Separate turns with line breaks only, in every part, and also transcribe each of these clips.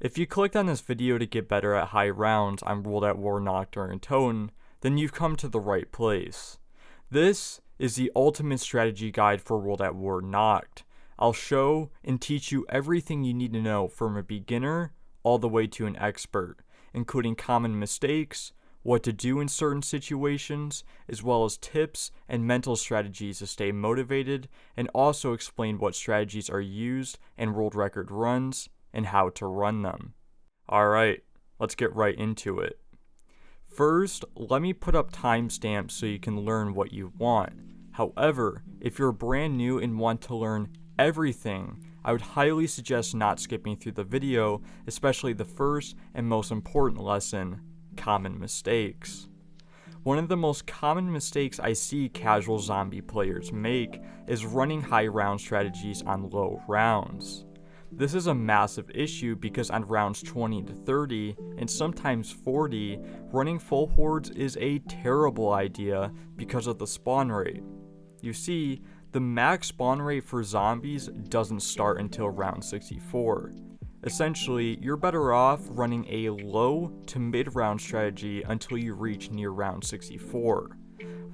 If you clicked on this video to get better at high rounds on World at War Nacht Der Untoten, then you've come to the right place. This is the ultimate strategy guide for World at War Nacht. I'll show and teach you everything you need to know from a beginner all the way to an expert, including common mistakes, what to do in certain situations, as well as tips and mental strategies to stay motivated, and also explain what strategies are used in world record runs and how to run them. Alright, let's get right into it. First, let me put up timestamps so you can learn what you want. However, if you're brand new and want to learn everything, I would highly suggest not skipping through the video, especially the first and most important lesson, common mistakes. One of the most common mistakes I see casual zombie players make is running high round strategies on low rounds. This is a massive issue because on rounds 20 to 30, and sometimes 40, running full hordes is a terrible idea because of the spawn rate. You see, the max spawn rate for zombies doesn't start until round 64. Essentially, you're better off running a low to mid round strategy until you reach near round 64.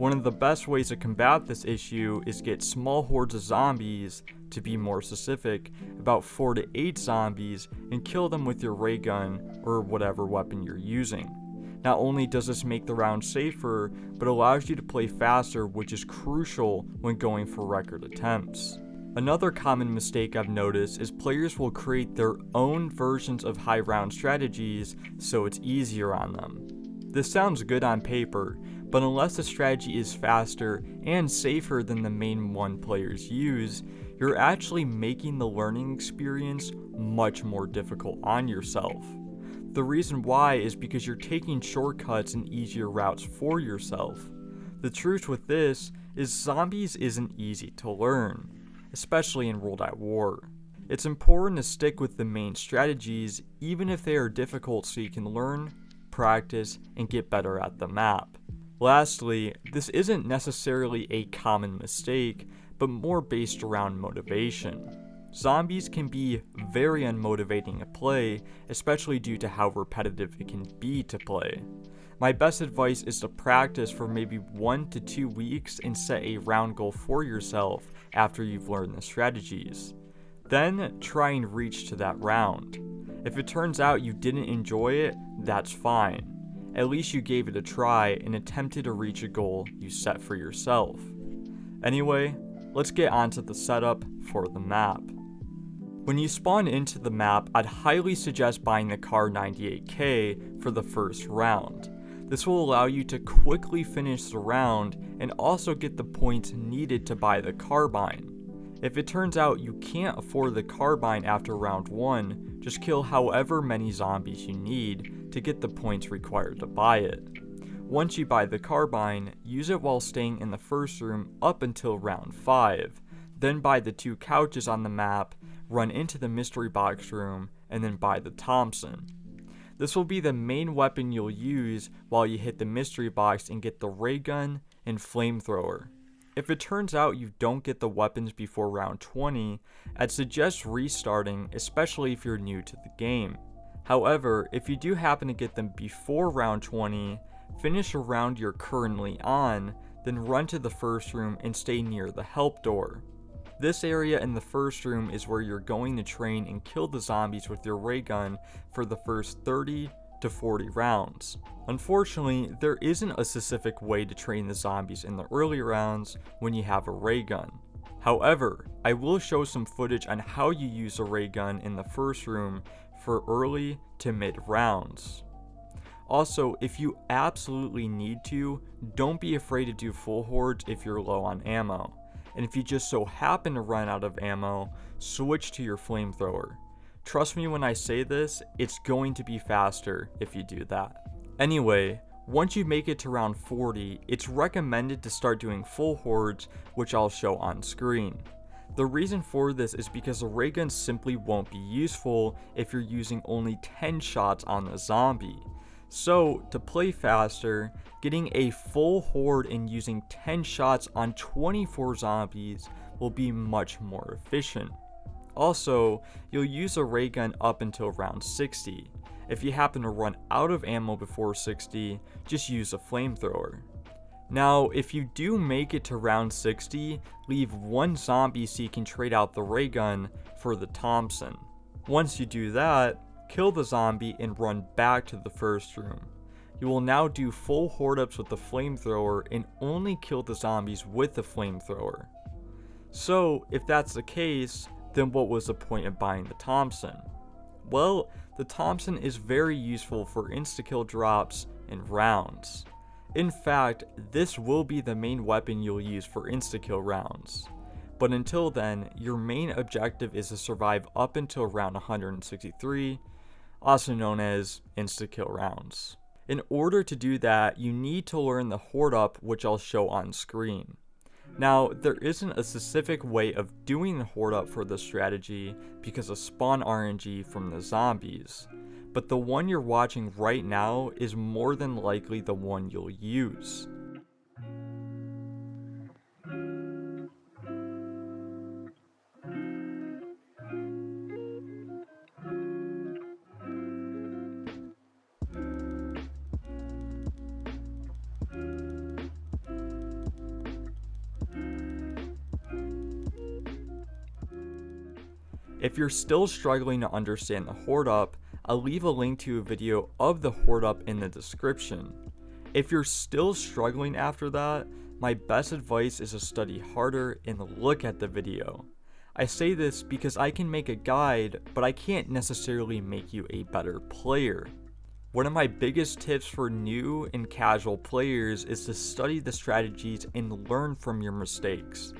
One of the best ways to combat this issue is get small hordes of zombies, to be more specific, about 4 to 8 zombies, and kill them with your ray gun or whatever weapon you're using. Not only does this make the round safer, but allows you to play faster, which is crucial when going for record attempts. Another common mistake I've noticed is players will create their own versions of high round strategies so it's easier on them. This sounds good on paper, but unless the strategy is faster and safer than the main one players use, you're actually making the learning experience much more difficult on yourself. The reason why is because you're taking shortcuts and easier routes for yourself. The truth with this is zombies isn't easy to learn, especially in World at War. It's important to stick with the main strategies even if they are difficult so you can learn, practice, and get better at the map. Lastly, this isn't necessarily a common mistake, but more based around motivation. Zombies can be very unmotivating to play, especially due to how repetitive it can be to play. My best advice is to practice for maybe 1 to 2 weeks and set a round goal for yourself after you've learned the strategies. Then try and reach to that round. If it turns out you didn't enjoy it, that's fine. At least you gave it a try and attempted to reach a goal you set for yourself. Anyway, let's get onto the setup for the map. When you spawn into the map, I'd highly suggest buying the Kar 98K for the first round. This will allow you to quickly finish the round and also get the points needed to buy the carbine. If it turns out you can't afford the carbine after round 1, just kill however many zombies you need to get the points required to buy it. Once you buy the carbine, use it while staying in the first room up until round 5, then buy the 2 couches on the map, run into the mystery box room, and then buy the Thompson. This will be the main weapon you'll use while you hit the mystery box and get the ray gun and flamethrower. If it turns out you don't get the weapons before round 20, I'd suggest restarting, especially if you're new to the game. However, if you do happen to get them before round 20, finish a round you're currently on, then run to the first room and stay near the help door. This area in the first room is where you're going to train and kill the zombies with your ray gun for the first 30 to 40 rounds. Unfortunately, there isn't a specific way to train the zombies in the early rounds when you have a ray gun. However, I will show some footage on how you use a ray gun in the first room for early to mid rounds. Also, if you absolutely need to, don't be afraid to do full hordes if you're low on ammo. And if you just so happen to run out of ammo, switch to your flamethrower. Trust me when I say this, it's going to be faster if you do that. Anyway, once you make it to round 40, it's recommended to start doing full hordes, which I'll show on screen. The reason for this is because the ray gun simply won't be useful if you're using only 10 shots on the zombie. So, to play faster, getting a full horde and using 10 shots on 24 zombies will be much more efficient. Also, you'll use a ray gun up until round 60. If you happen to run out of ammo before 60, just use a flamethrower. Now, if you do make it to round 60, leave one zombie so you can trade out the ray gun for the Thompson. Once you do that, kill the zombie and run back to the first room. You will now do full horde ups with the flamethrower and only kill the zombies with the flamethrower. So, if that's the case, then what was the point of buying the Thompson? Well, the Thompson is very useful for insta-kill drops and rounds. In fact, this will be the main weapon you'll use for insta-kill rounds. But until then, your main objective is to survive up until round 163, also known as insta-kill rounds. In order to do that, you need to learn the horde up, which I'll show on screen. Now, there isn't a specific way of doing the horde up for this strategy because of spawn RNG from the zombies, but the one you're watching right now is more than likely the one you'll use. If you're still struggling to understand the horde up, I'll leave a link to a video of the horde up in the description. If you're still struggling after that, my best advice is to study harder and look at the video. I say this because I can make a guide, but I can't necessarily make you a better player. One of my biggest tips for new and casual players is to study the strategies and learn from your mistakes.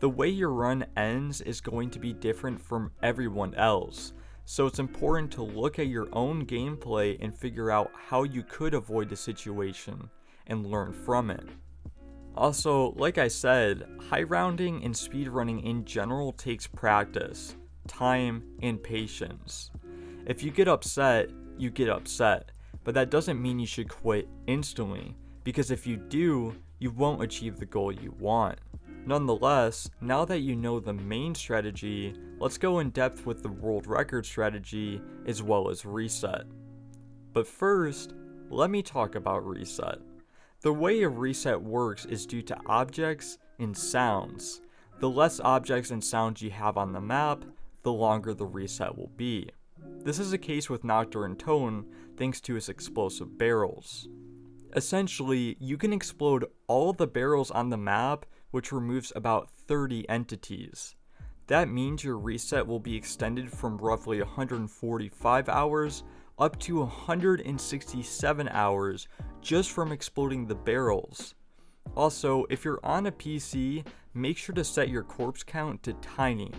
The way your run ends is going to be different from everyone else, so it's important to look at your own gameplay and figure out how you could avoid the situation and learn from it. Also, like I said, high rounding and speedrunning in general takes practice, time, and patience. If you get upset, you get upset, but that doesn't mean you should quit instantly, because if you do, you won't achieve the goal you want. Nonetheless, now that you know the main strategy, let's go in depth with the world record strategy as well as reset. But first, let me talk about reset. The way a reset works is due to objects and sounds. The less objects and sounds you have on the map, the longer the reset will be. This is the case with Nacht Der Untoten thanks to its explosive barrels. Essentially, you can explode all of the barrels on the map, which removes about 30 entities. That means your reset will be extended from roughly 145 hours up to 167 hours just from exploding the barrels. Also, if you're on a PC, make sure to set your corpse count to tiny.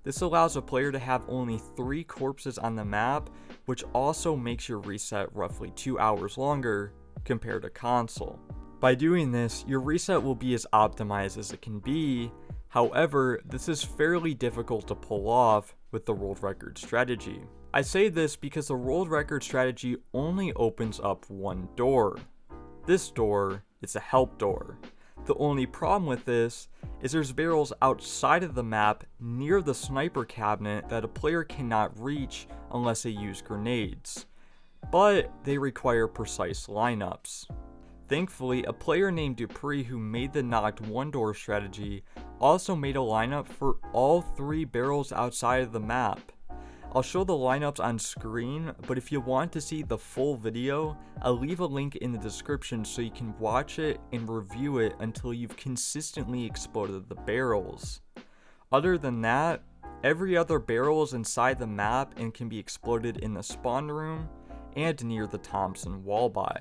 This allows a player to have only 3 corpses on the map, which also makes your reset roughly 2 hours longer compared to console. By doing this, your reset will be as optimized as it can be. However, this is fairly difficult to pull off with the world record strategy. I say this because the world record strategy only opens up one door. This door is a help door. The only problem with this is there's barrels outside of the map near the sniper cabinet that a player cannot reach unless they use grenades, but they require precise lineups. Thankfully, a player named Dupree who made the knocked one door strategy also made a lineup for all 3 barrels outside of the map. I'll show the lineups on screen, but if you want to see the full video, I'll leave a link in the description so you can watch it and review it until you've consistently exploded the barrels. Other than that, every other barrel is inside the map and can be exploded in the spawn room and near the Thompson wall buy.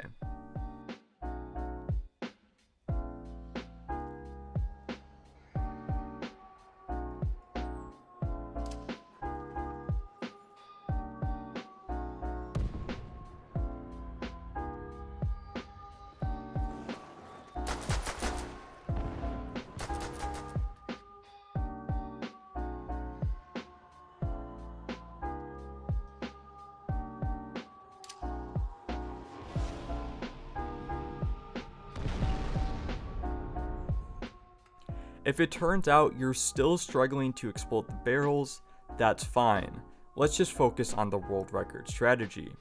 If it turns out you're still struggling to explode the barrels, That's fine. Let's just focus on the world record strategy.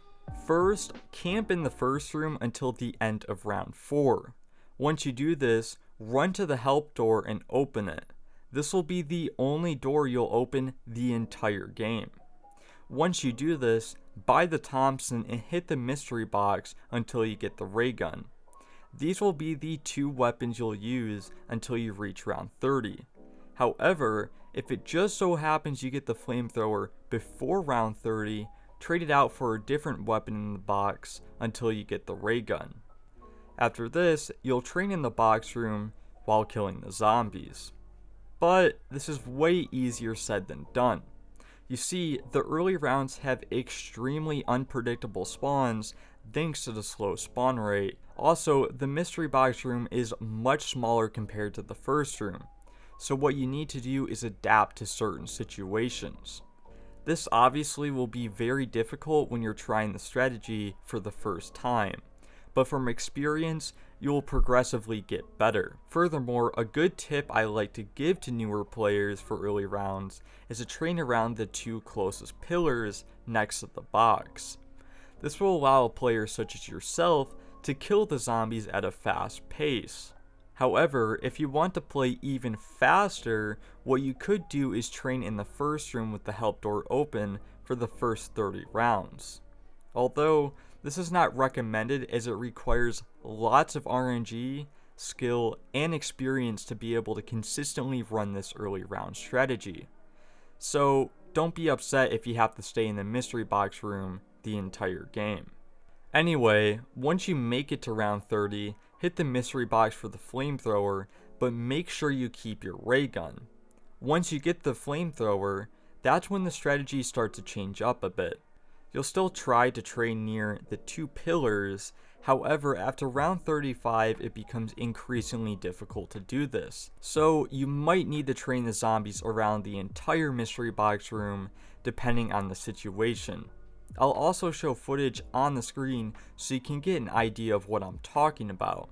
First, camp in the first room until the end of round 4. Once you do this, run to the help door and open it. This will be the only door you'll open the entire game. Once you do this, buy the Thompson and hit the mystery box until you get the ray gun. These will be the 2 weapons you'll use until you reach round 30. However, if it just so happens you get the flamethrower before round 30, trade it out for a different weapon in the box until you get the ray gun. After this, you'll train in the box room while killing the zombies. But this is way easier said than done. You see, the early rounds have extremely unpredictable spawns thanks to the slow spawn rate. Also, the mystery box room is much smaller compared to the first room, so what you need to do is adapt to certain situations. This obviously will be very difficult when you're trying the strategy for the first time, but from experience, you will progressively get better. Furthermore, a good tip I like to give to newer players for early rounds is to train around the 2 closest pillars next to the box. This will allow a player such as yourself to kill the zombies at a fast pace. However, if you want to play even faster, what you could do is train in the first room with the help door open for the first 30 rounds. Although, this is not recommended as it requires lots of RNG, skill, and experience to be able to consistently run this early round strategy. So, don't be upset if you have to stay in the mystery box room the entire game. Anyway, once you make it to round 30, hit the mystery box for the flamethrower, but make sure you keep your ray gun. Once you get the flamethrower, that's when the strategy starts to change up a bit. You'll still try to train near the 2 pillars, however after round 35 it becomes increasingly difficult to do this. So you might need to train the zombies around the entire mystery box room depending on the situation. I'll also show footage on the screen so you can get an idea of what I'm talking about.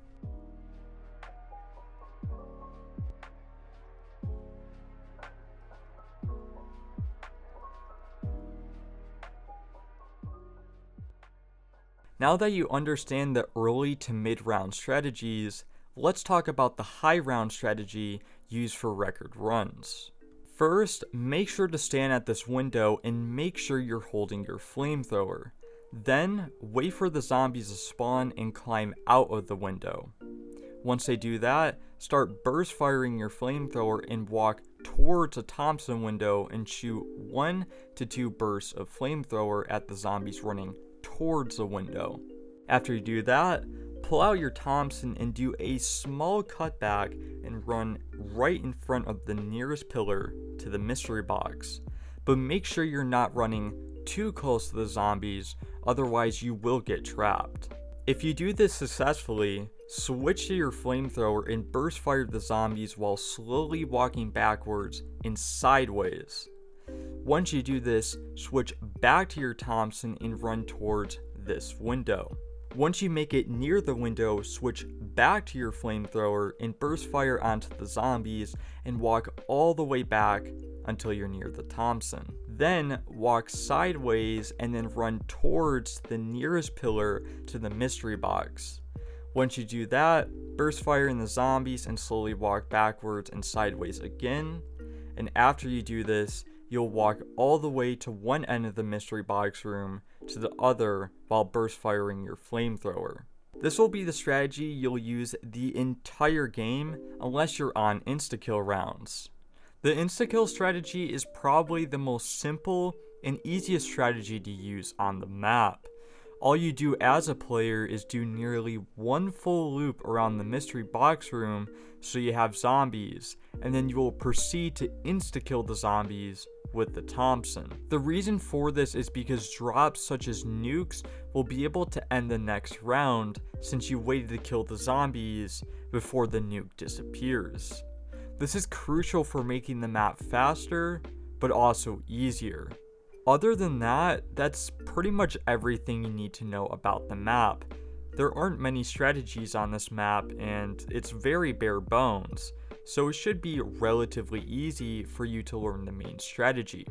Now that you understand the early to mid round strategies, let's talk about the high round strategy used for record runs. First, make sure to stand at this window and make sure you're holding your flamethrower. Then, wait for the zombies to spawn and climb out of the window. Once they do that, start burst firing your flamethrower and walk towards a Thompson window and shoot 1 to 2 bursts of flamethrower at the zombies running towards the window. After you do that, pull out your Thompson and do a small cutback and run right in front of the nearest pillar to the mystery box. But make sure you're not running too close to the zombies, otherwise you will get trapped. If you do this successfully, switch to your flamethrower and burst fire the zombies while slowly walking backwards and sideways. Once you do this, switch back to your Thompson and run towards this window. Once you make it near the window, switch back to your flamethrower and burst fire onto the zombies and walk all the way back until you're near the Thompson. Then walk sideways and then run towards the nearest pillar to the mystery box. Once you do that, burst fire in the zombies and slowly walk backwards and sideways again. And after you do this, you'll walk all the way to one end of the mystery box room to the other while burst firing your flamethrower. This will be the strategy you'll use the entire game unless you're on insta-kill rounds. The insta-kill strategy is probably the most simple and easiest strategy to use on the map. All you do as a player is do nearly 1 full loop around the mystery box room so you have zombies, and then you will proceed to insta-kill the zombies with the Thompson. The reason for this is because drops such as nukes will be able to end the next round since you waited to kill the zombies before the nuke disappears. This is crucial for making the map faster, but also easier. Other than that, that's pretty much everything you need to know about the map. There aren't many strategies on this map and it's very bare bones, so it should be relatively easy for you to learn the main strategy.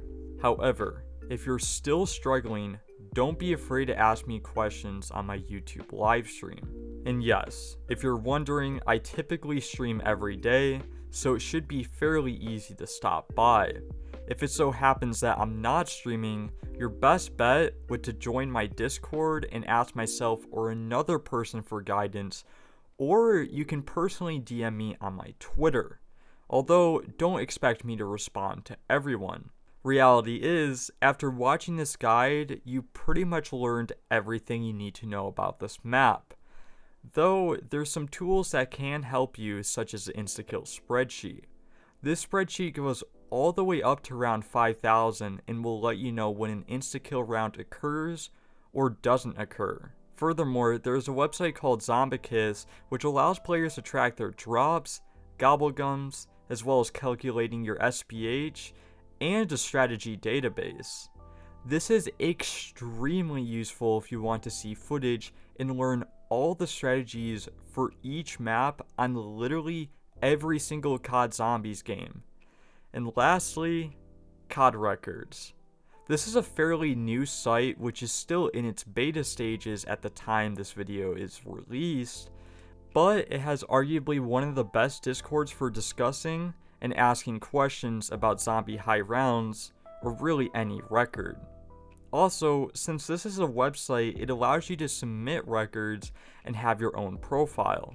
However, if you're still struggling, don't be afraid to ask me questions on my YouTube livestream. And yes, if you're wondering, I typically stream every day, so it should be fairly easy to stop by. If it so happens that I'm not streaming, your best bet would to join my Discord and ask myself or another person for guidance, or you can personally DM me on my Twitter. Although, don't expect me to respond to everyone. Reality is, after watching this guide, you pretty much learned everything you need to know about this map. Though, there's some tools that can help you, such as the Instakill spreadsheet. This spreadsheet goes all the way up to round 5,000 and will let you know when an Instakill round occurs or doesn't occur. Furthermore, there's a website called Zombicus, which allows players to track their drops, gobblegums, as well as calculating your SPH, and a strategy database. This is extremely useful if you want to see footage and learn all the strategies for each map on literally every single COD Zombies game. And lastly, COD Records. This is a fairly new site which is still in its beta stages at the time this video is released, but it has arguably one of the best discords for discussing and asking questions about zombie high rounds, or really any record. Also, since this is a website, it allows you to submit records and have your own profile.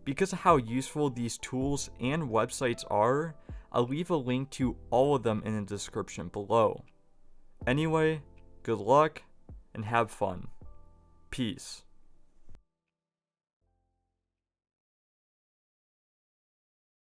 Because of how useful these tools and websites are, I'll leave a link to all of them in the description below. Anyway, good luck and have fun. Peace.